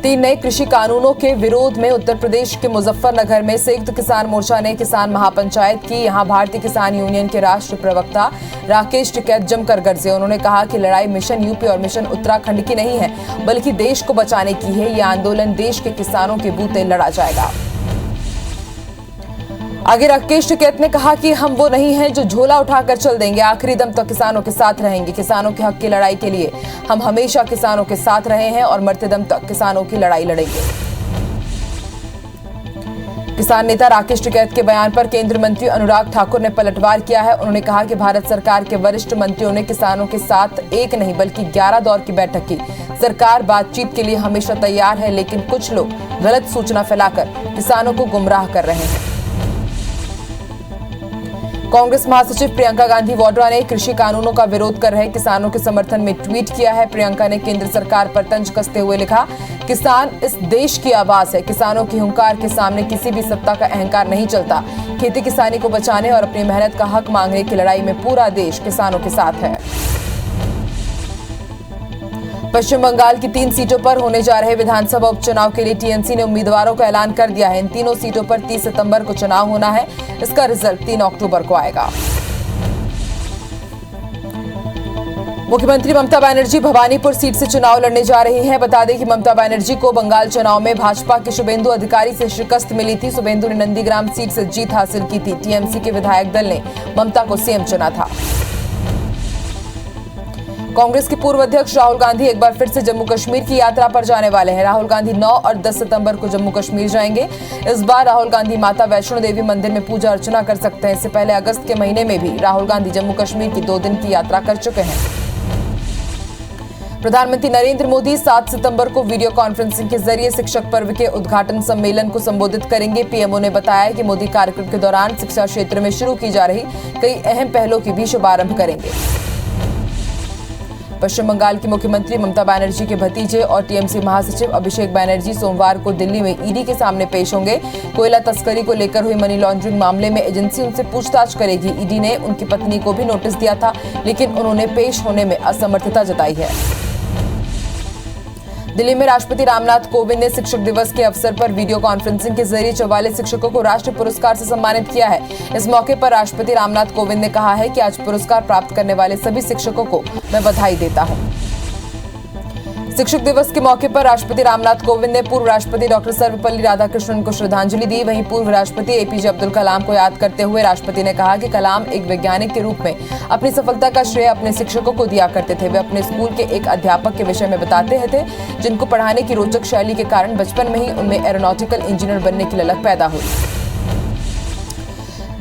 3 नए कृषि कानूनों के विरोध में उत्तर प्रदेश के मुजफ्फरनगर में संयुक्त किसान मोर्चा ने किसान महापंचायत की। यहां भारतीय किसान यूनियन के राष्ट्रीय प्रवक्ता राकेश टिकैत जमकर गरजे। उन्होंने कहा कि लड़ाई मिशन यूपी और मिशन उत्तराखंड की नहीं है, बल्कि देश को बचाने की है। यह आंदोलन देश के किसानों के बूते लड़ा जाएगा। आगे राकेश टिकैत ने कहा कि हम वो नहीं हैं जो झोला उठाकर चल देंगे, आखिरी दम तक किसानों के साथ रहेंगे। किसानों के हक की लड़ाई के लिए हम हमेशा किसानों के साथ रहे हैं और मरते दम तक किसानों की लड़ाई लड़ेंगे। किसान नेता राकेश टिकैत के बयान पर केंद्रीय मंत्री अनुराग ठाकुर ने पलटवार किया है। उन्होंने कहा कि भारत सरकार के वरिष्ठ मंत्रियों ने किसानों के साथ एक नहीं बल्कि 11 दौर की बैठक की। सरकार बातचीत के लिए हमेशा तैयार है, लेकिन कुछ लोग गलत सूचना फैलाकर किसानों को गुमराह कर रहे हैं। कांग्रेस महासचिव प्रियंका गांधी वाड्रा ने कृषि कानूनों का विरोध कर रहे किसानों के समर्थन में ट्वीट किया है। प्रियंका ने केंद्र सरकार पर तंज कसते हुए लिखा, किसान इस देश की आवाज है। किसानों की हुंकार के सामने किसी भी सत्ता का अहंकार नहीं चलता। खेती किसानी को बचाने और अपनी मेहनत का हक मांगने की लड़ाई में पूरा देश किसानों के साथ है। पश्चिम बंगाल की 3 सीटों पर होने जा रहे विधानसभा उपचुनाव के लिए टीएमसी ने उम्मीदवारों का ऐलान कर दिया है। इन तीनों सीटों पर 30 सितंबर को चुनाव होना है। इसका रिजल्ट 3 अक्टूबर को आएगा। मुख्यमंत्री ममता बनर्जी भवानीपुर सीट से चुनाव लड़ने जा रही हैं। बता दें कि ममता बनर्जी को बंगाल चुनाव में भाजपा के शुभेंदु अधिकारी से शिकस्त मिली थी। शुभेंदु ने नंदीग्राम सीट से जीत हासिल की थी। टीएमसी के विधायक दल ने ममता को सीएम चुना था। कांग्रेस के पूर्व अध्यक्ष राहुल गांधी एक बार फिर से जम्मू कश्मीर की यात्रा पर जाने वाले हैं। राहुल गांधी 9 और 10 सितंबर को जम्मू कश्मीर जाएंगे। इस बार राहुल गांधी माता वैष्णो देवी मंदिर में पूजा अर्चना कर सकते हैं। इससे पहले अगस्त के महीने में भी राहुल गांधी जम्मू कश्मीर की 2 दिन की यात्रा कर चुके हैं। प्रधानमंत्री नरेंद्र मोदी 7 सितंबर को वीडियो कॉन्फ्रेंसिंग के जरिए शिक्षक पर्व के उद्घाटन सम्मेलन को संबोधित करेंगे। पीएमओ ने बताया कि मोदी कार्यक्रम के दौरान शिक्षा क्षेत्र में शुरू की जा रही कई अहम पहलों की भी शुभारंभ करेंगे। पश्चिम बंगाल की मुख्यमंत्री ममता बनर्जी के भतीजे और टीएमसी महासचिव अभिषेक बनर्जी सोमवार को दिल्ली में ईडी के सामने पेश होंगे। कोयला तस्करी को लेकर हुई मनी लॉन्ड्रिंग मामले में एजेंसी उनसे पूछताछ करेगी। ईडी ने उनकी पत्नी को भी नोटिस दिया था, लेकिन उन्होंने पेश होने में असमर्थता जताई है। दिल्ली में राष्ट्रपति रामनाथ कोविंद ने शिक्षक दिवस के अवसर पर वीडियो कॉन्फ्रेंसिंग के जरिए 44 शिक्षकों को राष्ट्रीय पुरस्कार से सम्मानित किया है। इस मौके पर राष्ट्रपति रामनाथ कोविंद ने कहा है कि आज पुरस्कार प्राप्त करने वाले सभी शिक्षकों को मैं बधाई देता हूं। शिक्षक दिवस के मौके पर राष्ट्रपति रामनाथ कोविंद ने पूर्व राष्ट्रपति डॉक्टर सर्वपल्ली राधाकृष्णन को श्रद्धांजलि दी। वहीं पूर्व राष्ट्रपति एपीजे अब्दुल कलाम को याद करते हुए राष्ट्रपति ने कहा कि कलाम एक वैज्ञानिक के रूप में अपनी सफलता का श्रेय अपने शिक्षकों को दिया करते थे। वे अपने स्कूल के एक अध्यापक के विषय में बताते थे, जिनको पढ़ाने की रोचक शैली के कारण बचपन में ही उनमें एरोनॉटिकल इंजीनियर बनने की ललक पैदा हुई।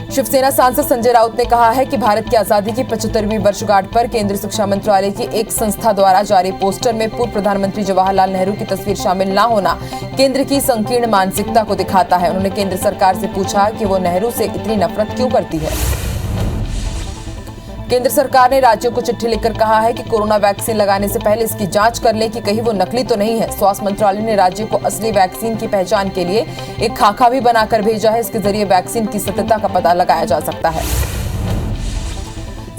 शिवसेना सांसद संजय राउत ने कहा है कि भारत की आजादी की 75वीं वर्षगांठ पर केंद्रीय शिक्षा मंत्रालय की एक संस्था द्वारा जारी पोस्टर में पूर्व प्रधानमंत्री जवाहरलाल नेहरू की तस्वीर शामिल न होना केंद्र की संकीर्ण मानसिकता को दिखाता है। उन्होंने केंद्र सरकार से पूछा कि वो नेहरू से इतनी नफरत क्यों करती है। केंद्र सरकार ने राज्यों को चिट्ठी लिखकर कहा है कि कोरोना वैक्सीन लगाने से पहले इसकी जांच कर लें कि कहीं वो नकली तो नहीं है। स्वास्थ्य मंत्रालय ने राज्यों को असली वैक्सीन की पहचान के लिए एक खाका भी बनाकर भेजा है। इसके जरिए वैक्सीन की सत्यता का पता लगाया जा सकता है।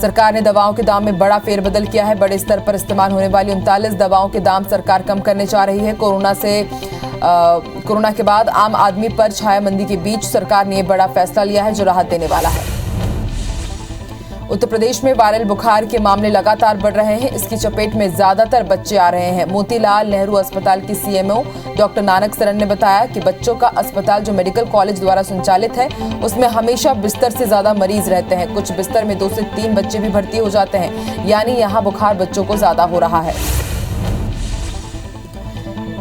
सरकार ने दवाओं के दाम में बड़ा फेरबदल किया है। बड़े स्तर पर इस्तेमाल होने वाली 39 दवाओं के दाम सरकार कम करने जा रही है। कोरोना के बाद आम आदमी पर छाया मंदी के बीच सरकार ने यह बड़ा फैसला लिया है, जो राहत देने वाला है। उत्तर प्रदेश में वायरल बुखार के मामले लगातार बढ़ रहे हैं। इसकी चपेट में ज्यादातर बच्चे आ रहे हैं। मोतीलाल नेहरू अस्पताल की सीएमओ डॉक्टर नानक सरन ने बताया कि बच्चों का अस्पताल जो मेडिकल कॉलेज द्वारा संचालित है, उसमें हमेशा बिस्तर से ज्यादा मरीज रहते हैं। कुछ बिस्तर में 2 से 3 बच्चे भी भर्ती हो जाते हैं, यानी यहाँ बुखार बच्चों को ज्यादा हो रहा है।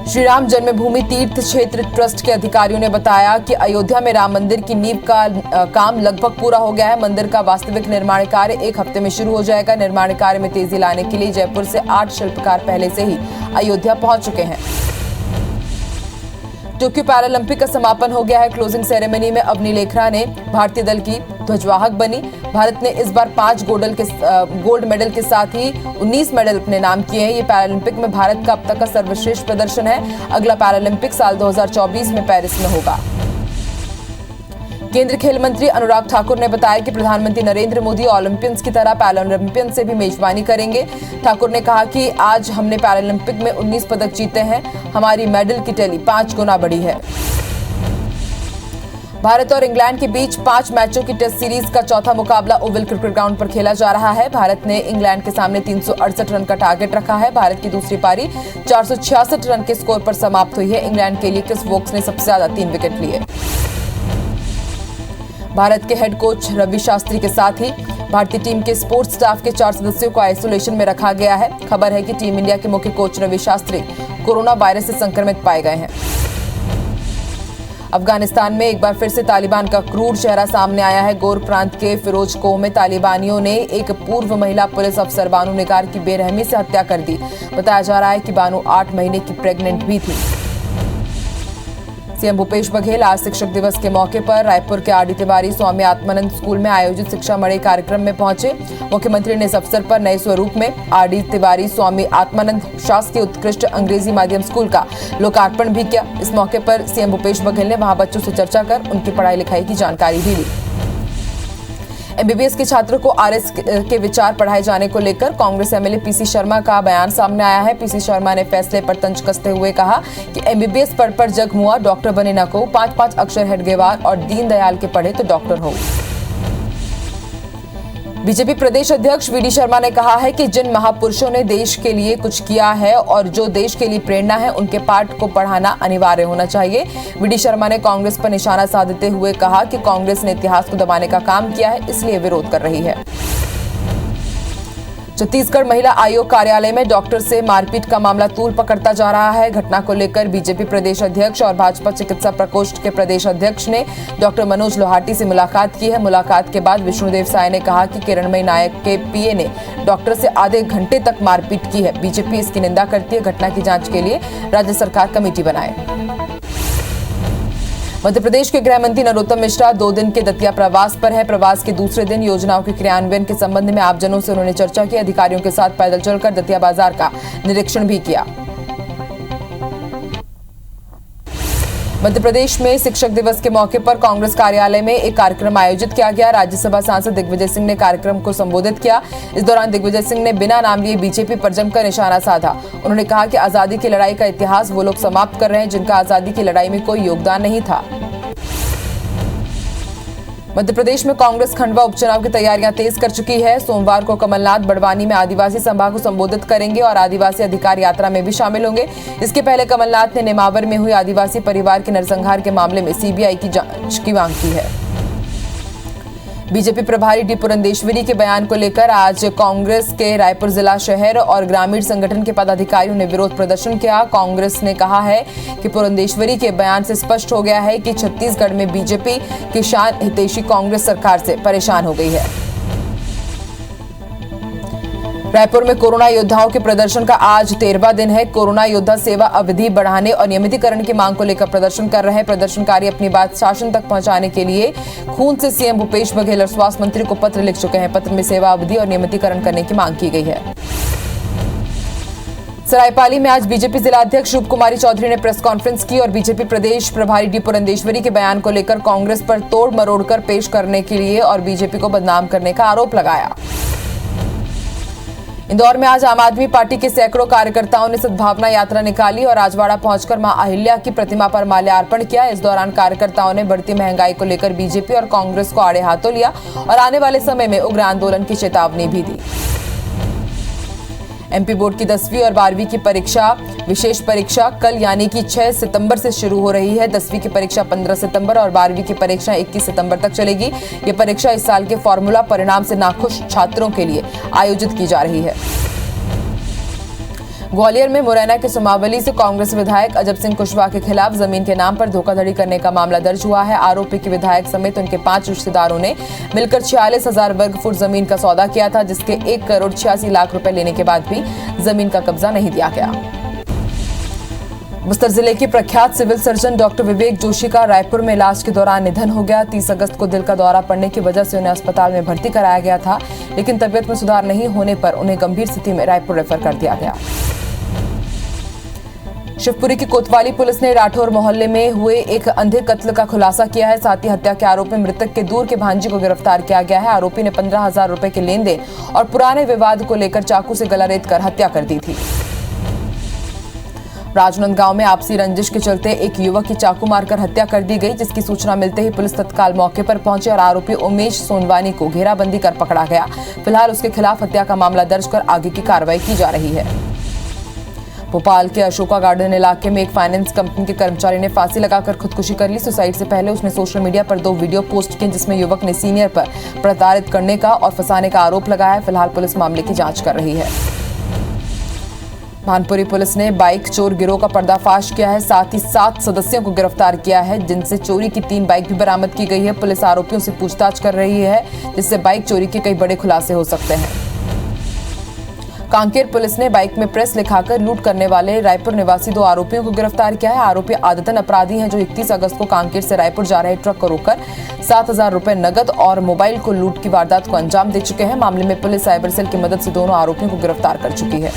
श्री राम जन्मभूमि तीर्थ क्षेत्र ट्रस्ट के अधिकारियों ने बताया कि अयोध्या में राम मंदिर की नींव का काम लगभग पूरा हो गया है। मंदिर का वास्तविक निर्माण कार्य 1 हफ्ते में शुरू हो जाएगा। निर्माण कार्य में तेजी लाने के लिए जयपुर से 8 शिल्पकार पहले से ही अयोध्या पहुंच चुके हैं। टोक्यो पैरालंपिक का समापन हो गया है। क्लोजिंग सेरेमनी में अवनी लेखरा ने भारतीय दल की ध्वजवाहक बनी। भारत ने इस बार 5 गोल्ड मेडल के साथ ही 19 मेडल अपने नाम किए हैं। ये पैरालंपिक में भारत का अब तक का सर्वश्रेष्ठ प्रदर्शन है। अगला पैरालंपिक साल 2024 में पेरिस में होगा। केंद्रीय खेल मंत्री अनुराग ठाकुर ने बताया कि प्रधानमंत्री नरेंद्र मोदी ओलंपियंस की तरह पैरालंपियन से भी मेजबानी करेंगे। ठाकुर ने कहा कि आज हमने पैरालंपिक में 19 पदक जीते हैं, हमारी मेडल की टैली 5 गुना बढ़ी है। भारत और इंग्लैंड के बीच 5 मैचों की टेस्ट सीरीज का चौथा मुकाबला ओवल क्रिकेट ग्राउंड पर खेला जा रहा है। भारत ने इंग्लैंड के सामने 368 रन का टारगेट रखा है। भारत की दूसरी पारी 466 रन के स्कोर पर समाप्त हुई है। इंग्लैंड के लिए क्रिस वोक्स ने सबसे ज्यादा 3 विकेट लिए। भारत के हेड कोच रवि शास्त्री के साथ ही भारतीय टीम के स्पोर्ट्स स्टाफ के 4 सदस्यों को आइसोलेशन में रखा गया है। खबर है कि टीम इंडिया के मुख्य coach Ravi Shastri corona virus से संक्रमित पाए गए हैं। अफगानिस्तान में एक बार फिर से तालिबान का क्रूर चेहरा सामने आया है। गोर प्रांत के फिरोजकोह में तालिबानियों ने एक पूर्व महिला पुलिस अफसर बानू निगार की बेरहमी से हत्या कर दी। बताया जा रहा है कि बानू 8 महीने की प्रेग्नेंट भी थी। सीएम भूपेश बघेल आज शिक्षक दिवस के मौके पर रायपुर के आरडी तिवारी स्वामी आत्मानंद स्कूल में आयोजित शिक्षा मड़ई कार्यक्रम में पहुंचे। मुख्यमंत्री ने इस अवसर पर नए स्वरूप में आरडी तिवारी स्वामी आत्मानंद शासकीय उत्कृष्ट अंग्रेजी माध्यम स्कूल का लोकार्पण भी किया। इस मौके पर सीएम भूपेश बघेल ने वहां बच्चों से चर्चा कर उनकी पढ़ाई लिखाई की जानकारी भी ली। एमबीबीएस के छात्रों को आरएस के विचार पढ़ाए जाने को लेकर कांग्रेस एमएलए पीसी शर्मा का बयान सामने आया है। पीसी शर्मा ने फैसले पर तंज कसते हुए कहा कि एमबीबीएस पढ़ पर जग मुआ, डॉक्टर बने न को, 5-5 अक्षर हेडगेवार और दीनदयाल के पढ़े तो डॉक्टर हो। बीजेपी प्रदेश अध्यक्ष वीडी शर्मा ने कहा है कि जिन महापुरुषों ने देश के लिए कुछ किया है और जो देश के लिए प्रेरणा है, उनके पाठ को पढ़ाना अनिवार्य होना चाहिए। वीडी शर्मा ने कांग्रेस पर निशाना साधते हुए कहा कि कांग्रेस ने इतिहास को दबाने का काम किया है, इसलिए विरोध कर रही है। छत्तीसगढ़ महिला आयोग कार्यालय में डॉक्टर से मारपीट का मामला तूल पकड़ता जा रहा है। घटना को लेकर बीजेपी प्रदेश अध्यक्ष और भाजपा चिकित्सा प्रकोष्ठ के प्रदेश अध्यक्ष ने डॉक्टर मनोज लोहाटी से मुलाकात की है। मुलाकात के बाद विष्णुदेव साय ने कहा कि किरणमयी नायक के पीए ने डॉक्टर से आधे घंटे तक मारपीट की है। बीजेपी इसकी निंदा करती है। घटना की जांच के लिए राज्य सरकार कमेटी बनाए। मध्य प्रदेश के गृह मंत्री नरोत्तम मिश्रा 2 दिन के दतिया प्रवास पर है। प्रवास के दूसरे दिन योजनाओं के क्रियान्वयन के संबंध में आमजनों से उन्होंने चर्चा की। अधिकारियों के साथ पैदल चलकर दतिया बाजार का निरीक्षण भी किया। मध्य प्रदेश में शिक्षक दिवस के मौके पर कांग्रेस कार्यालय में एक कार्यक्रम आयोजित किया गया। राज्यसभा सांसद दिग्विजय सिंह ने कार्यक्रम को संबोधित किया। इस दौरान दिग्विजय सिंह ने बिना नाम लिए बीजेपी पर जमकर निशाना साधा। उन्होंने कहा कि आजादी की लड़ाई का इतिहास वो लोग समाप्त कर रहे हैं जिनका आजादी की लड़ाई में कोई योगदान नहीं था। मध्य प्रदेश में कांग्रेस खंडवा उपचुनाव की तैयारियां तेज कर चुकी है। सोमवार को कमलनाथ बड़वानी में आदिवासी सभा को संबोधित करेंगे और आदिवासी अधिकार यात्रा में भी शामिल होंगे। इसके पहले कमलनाथ ने नेमावर में हुई आदिवासी परिवार के नरसंहार के मामले में सीबीआई की जांच की मांग की है। बीजेपी प्रभारी डी पुरंदेश्वरी के बयान को लेकर आज कांग्रेस के रायपुर जिला शहर और ग्रामीण संगठन के पदाधिकारियों ने विरोध प्रदर्शन किया। कांग्रेस ने कहा है कि पुरंदेश्वरी के बयान से स्पष्ट हो गया है कि छत्तीसगढ़ में बीजेपी किसान हितैषी कांग्रेस सरकार से परेशान हो गई है। रायपुर में कोरोना योद्धाओं के प्रदर्शन का आज 13वां दिन है। कोरोना योद्धा सेवा अवधि बढ़ाने और नियमितीकरण की मांग को लेकर प्रदर्शन कर रहे हैं। प्रदर्शनकारी अपनी बात शासन तक पहुंचाने के लिए खून से सीएम भूपेश बघेल और स्वास्थ्य मंत्री को पत्र लिख चुके हैं। पत्र में सेवा अवधि और नियमितीकरण करने की मांग की गई है। सरायपाली में आज बीजेपी जिला अध्यक्ष रूप कुमारी चौधरी ने प्रेस कॉन्फ्रेंस की और बीजेपी प्रदेश प्रभारी डी पुरंदेश्वरी के बयान को लेकर कांग्रेस पर तोड़ मरोड़ कर पेश करने के लिए और बीजेपी को बदनाम करने का आरोप लगाया। इंदौर में आज आम आदमी पार्टी के सैकड़ों कार्यकर्ताओं ने सद्भावना यात्रा निकाली और राजवाड़ा पहुंचकर मां अहिल्या की प्रतिमा पर माल्यार्पण किया। इस दौरान कार्यकर्ताओं ने बढ़ती महंगाई को लेकर बीजेपी और कांग्रेस को आड़े हाथों लिया और आने वाले समय में उग्र आंदोलन की चेतावनी भी दी। एमपी बोर्ड की 10वीं और 12वीं की परीक्षा विशेष परीक्षा कल यानी कि 6 सितंबर से शुरू हो रही है। 10वीं की परीक्षा 15 सितंबर और 12वीं की परीक्षा 21 सितंबर तक चलेगी। ये परीक्षा इस साल के फॉर्मूला परिणाम से नाखुश छात्रों के लिए आयोजित की जा रही है। ग्वालियर में मुरैना के सुमावली से कांग्रेस विधायक अजब सिंह कुशवाहा के खिलाफ जमीन के नाम पर धोखाधड़ी करने का मामला दर्ज हुआ है। आरोपी के विधायक समेत उनके 5 रिश्तेदारों ने मिलकर 46,000 वर्ग फुट जमीन का सौदा किया था, जिसके 1,86 लाख रुपए लेने के बाद भी जमीन का कब्जा नहीं दिया गया। बस्तर जिले के प्रख्यात civil surgeon doctor Vivek Joshi का रायपुर में इलाज के दौरान निधन हो गया। 30 अगस्त को दिल का दौरा पड़ने की वजह से उन्हें अस्पताल में भर्ती कराया गया था, लेकिन तबियत में सुधार नहीं होने पर उन्हें गंभीर स्थिति में रायपुर रेफर कर दिया गया। शिवपुरी की कोतवाली पुलिस ने राठौर मोहल्ले में हुए एक अंधे कत्ल का खुलासा किया है। साथ ही हत्या के आरोप में मृतक के दूर के भांजी को गिरफ्तार किया गया है। आरोपी ने 15,000 रुपए के लेन देन और पुराने विवाद को लेकर चाकू से गला रेत कर हत्या कर दी थी। राजनांदगांव में आपसी रंजिश के चलते एक युवक की चाकू मारकर हत्या कर दी गई, जिसकी सूचना मिलते ही पुलिस तत्काल मौके पर पहुंची और आरोपी उमेश सोनवानी को घेराबंदी कर पकड़ा गया। फिलहाल उसके खिलाफ हत्या का मामला दर्ज कर आगे की कार्रवाई की जा रही है। भोपाल के अशोका गार्डन इलाके में एक फाइनेंस कंपनी के कर्मचारी ने फांसी लगाकर खुदकुशी कर ली। सुसाइड से पहले उसने सोशल मीडिया पर 2 वीडियो पोस्ट किए, जिसमें युवक ने सीनियर पर प्रताड़ित करने का और फंसाने का आरोप लगाया है। फिलहाल पुलिस मामले की जांच कर रही है। भानपुरी पुलिस ने बाइक चोर गिरोह का पर्दाफाश किया है। साथ ही 7 सदस्यों को गिरफ्तार किया है, जिनसे चोरी की 3 बाइक भी बरामद की गई है। पुलिस आरोपियों से पूछताछ कर रही है, जिससे बाइक चोरी के कई बड़े खुलासे हो सकते हैं। कांकेर पुलिस ने बाइक में प्रेस लिखाकर लूट करने वाले रायपुर निवासी 2 आरोपियों को गिरफ्तार किया है। आरोपी आदतन अपराधी हैं, जो 31 अगस्त को कांकेर से रायपुर जा रहे ट्रक को रोककर 7,000 रुपए नगद और मोबाइल को लूट की वारदात को अंजाम दे चुके हैं। मामले में पुलिस साइबर सेल की मदद से दोनों आरोपियों को गिरफ्तार कर चुकी है।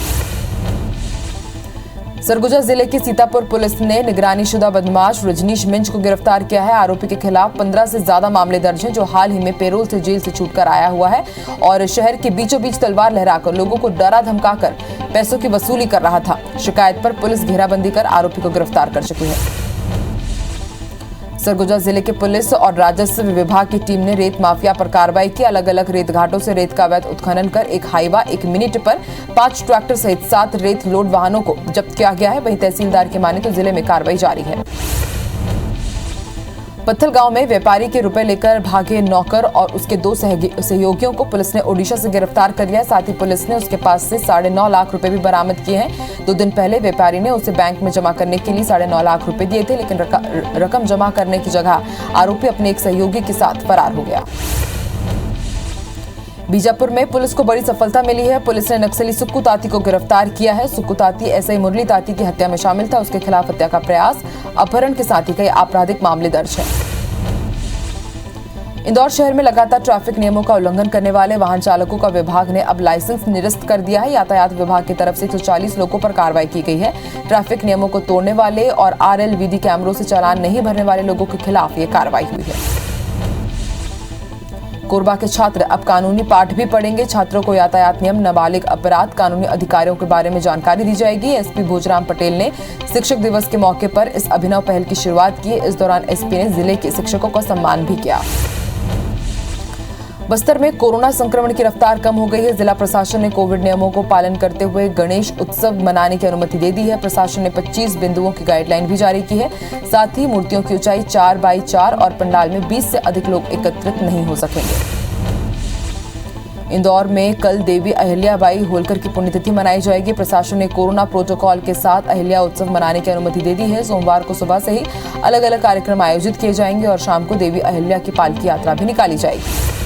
सरगुजा जिले की सीतापुर पुलिस ने निगरानीशुदा बदमाश रजनीश मिंज को गिरफ्तार किया है। आरोपी के खिलाफ 15 से ज्यादा मामले दर्ज हैं, जो हाल ही में पेरोल से जेल से छूटकर आया हुआ है और शहर के बीचों बीच तलवार लहराकर लोगों को डरा धमकाकर पैसों की वसूली कर रहा था। शिकायत पर पुलिस घेराबंदी कर आरोपी को गिरफ्तार कर चुकी है। सरगुजा जिले के पुलिस और राजस्व विभाग की टीम ने रेत माफिया पर कार्रवाई की। अलग अलग रेत घाटों से रेत का अवैध उत्खनन कर एक हाईवा, एक मिनी टिपर, 5 ट्रैक्टर सहित 7 रेत लोड वाहनों को जब्त किया गया है। वहीं तहसीलदार की माने तो जिले में कार्रवाई जारी है। पत्थल गांव में व्यापारी के रुपए लेकर भागे नौकर और उसके 2 सहयोगियों को पुलिस ने ओडिशा से गिरफ्तार कर लिया है। साथ ही पुलिस ने उसके पास से 9.5 लाख रुपए भी बरामद किए हैं। 2 दिन पहले व्यापारी ने उसे बैंक में जमा करने के लिए 9.5 लाख रुपए दिए थे, लेकिन रकम जमा करने की जगह आरोपी अपने एक सहयोगी के साथ फरार हो गया। बीजापुर में पुलिस को बड़ी सफलता मिली है। पुलिस ने नक्सली सुक्कू ताती को गिरफ्तार किया है। सुक्कू ताती एसआई मुरली ताती की हत्या में शामिल था। उसके खिलाफ हत्या का प्रयास, अपहरण के साथ ही कई आपराधिक मामले दर्ज हैं। इंदौर शहर में लगातार ट्रैफिक नियमों का उल्लंघन करने वाले वाहन चालकों का विभाग ने अब लाइसेंस निरस्त कर दिया है। यातायात विभाग की तरफ से 140 लोगों पर कार्रवाई की गई है। ट्रैफिक नियमों को तोड़ने वाले और RLVD कैमरों से चालान नहीं भरने वाले लोगों के खिलाफ ये कार्रवाई हुई है। कोरबा के छात्र अब कानूनी पाठ भी पढ़ेंगे। छात्रों को यातायात नियम, नाबालिग अपराध, कानूनी अधिकारियों के बारे में जानकारी दी जाएगी। एसपी भोजराम पटेल ने शिक्षक दिवस के मौके पर इस अभिनव पहल की शुरुआत की। इस दौरान एसपी ने जिले के शिक्षकों का सम्मान भी किया। बस्तर में कोरोना संक्रमण की रफ्तार कम हो गई है। जिला प्रशासन ने कोविड नियमों को पालन करते हुए गणेश उत्सव मनाने की अनुमति दे दी है। प्रशासन ने 25 बिंदुओं की गाइडलाइन भी जारी की है। साथ ही मूर्तियों की ऊंचाई 4 बाई 4 और पंडाल में 20 से अधिक लोग एकत्रित नहीं हो सकेंगे। इंदौर में कल देवी अहिल्याबाई होलकर की पुण्यतिथि मनाई जाएगी। प्रशासन ने कोरोना प्रोटोकॉल के साथ अहिल्या उत्सव मनाने की अनुमति दे दी है। सोमवार को सुबह से ही अलग अलग कार्यक्रम आयोजित किए जाएंगे और शाम को देवी अहिल्या की पालकी यात्रा भी निकाली जाएगी।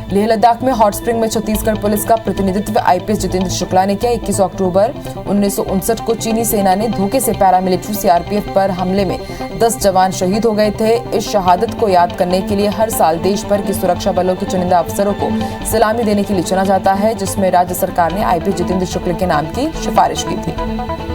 लेह लद्दाख में हॉट स्प्रिंग में छत्तीसगढ़ पुलिस का प्रतिनिधित्व आईपीएस जितेंद्र शुक्ला ने किया। 21 अक्टूबर 1959 को चीनी सेना ने धोखे से पैरामिलिट्री सीआरपीएफ पर हमले में 10 जवान शहीद हो गए थे। इस शहादत को याद करने के लिए हर साल देश भर के सुरक्षा बलों के चुनिंदा अफसरों को सलामी देने के लिए चुना जाता है, जिसमें राज्य सरकार ने आईपीएस जितेंद्र शुक्ला के नाम की सिफारिश की थी।